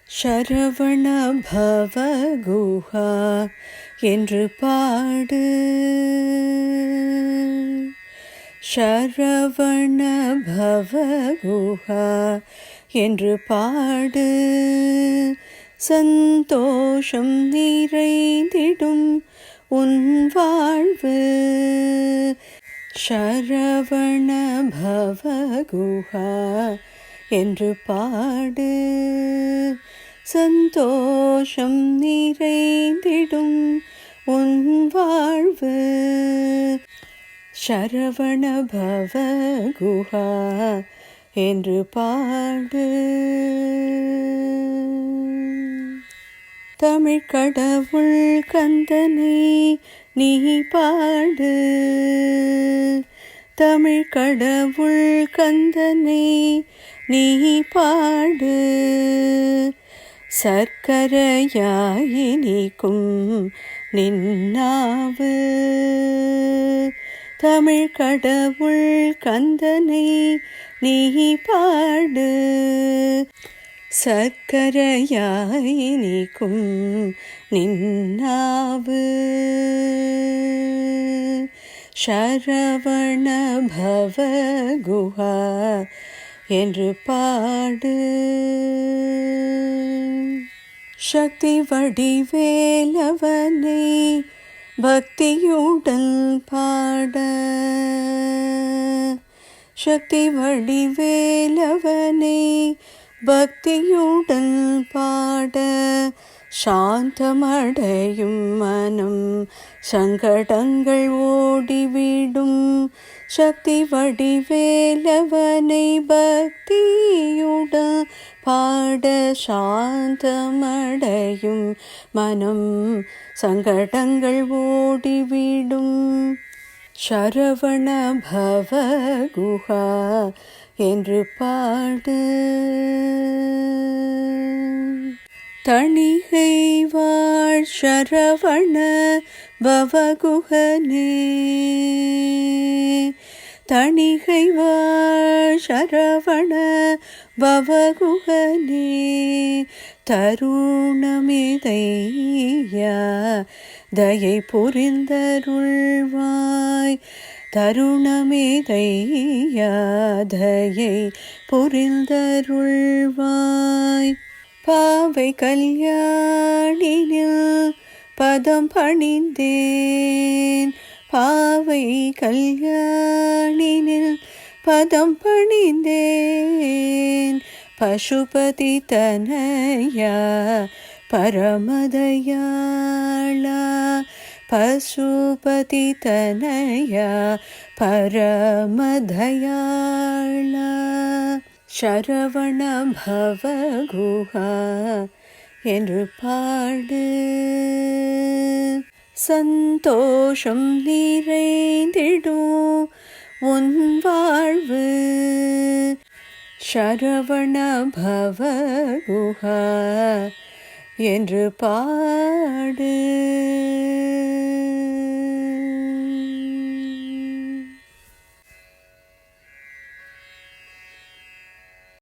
சரவண பவ குஹா என்று பாடு, சரவண பவ குஹா என்று பாடு, சந்தோஷம் நிறைந்திடும் உன் வாழ்வு. சரவண பவ குஹா என்று பாடு, சந்தோஷம் நிறைந்திடும் உன் வாழ்வு. சரவண பவ குஹா என்று பாடு. தமிழ் கடவுள் கந்தனை நீ பாடு, தமிழ் கடவுள் கந்தனை நீ பாடு, சர்க்கரையாய் இனிக்கும் நின்னாவு. தமிழ் கடவுள் கந்தனை நீ பாடு, சர்க்கரையாய் இனிக்கும் நின்னாவு. சரவண பவ குஹா என்று பாடு. சக்தி வடிவேலவனை பக்தியுடன் பாட, சக்தி வடிவேலவனை பக்தியுடன் பாட, சாந்தமடையும் மனம் சங்கடங்கள் ஓடிவிடும். சக்தி வடிவேலவனை பக்தியுடன் பாட, சாந்தமடையும் மனம் சங்கடங்கள் ஓடிவிடும். சரவண பவ குஹா என்று பாடு. தணிகை வாழ் சரவண பவ குஹனே, தணிகை வாழ் சரவண பவ குஹனே, தருணமிதையா தயை புரிந்தருள்வாய். தருணமிதையா தயை புரிந்தருள்வாய். பாவை கல்யாணினில் பதம் பணிந்தேன், பாவை கல்யாணினில் பதம் பணிந்தேன். பசுபதி தனயா பரமதயாளா, பசுபதி தனயா பரமதயாளா. சரவண பவ குஹா என்று பாடு, சந்தோஷம் நிறைந்திடும் உன் வாழ்வு. சரவண பவ குஹா என்று பாடு.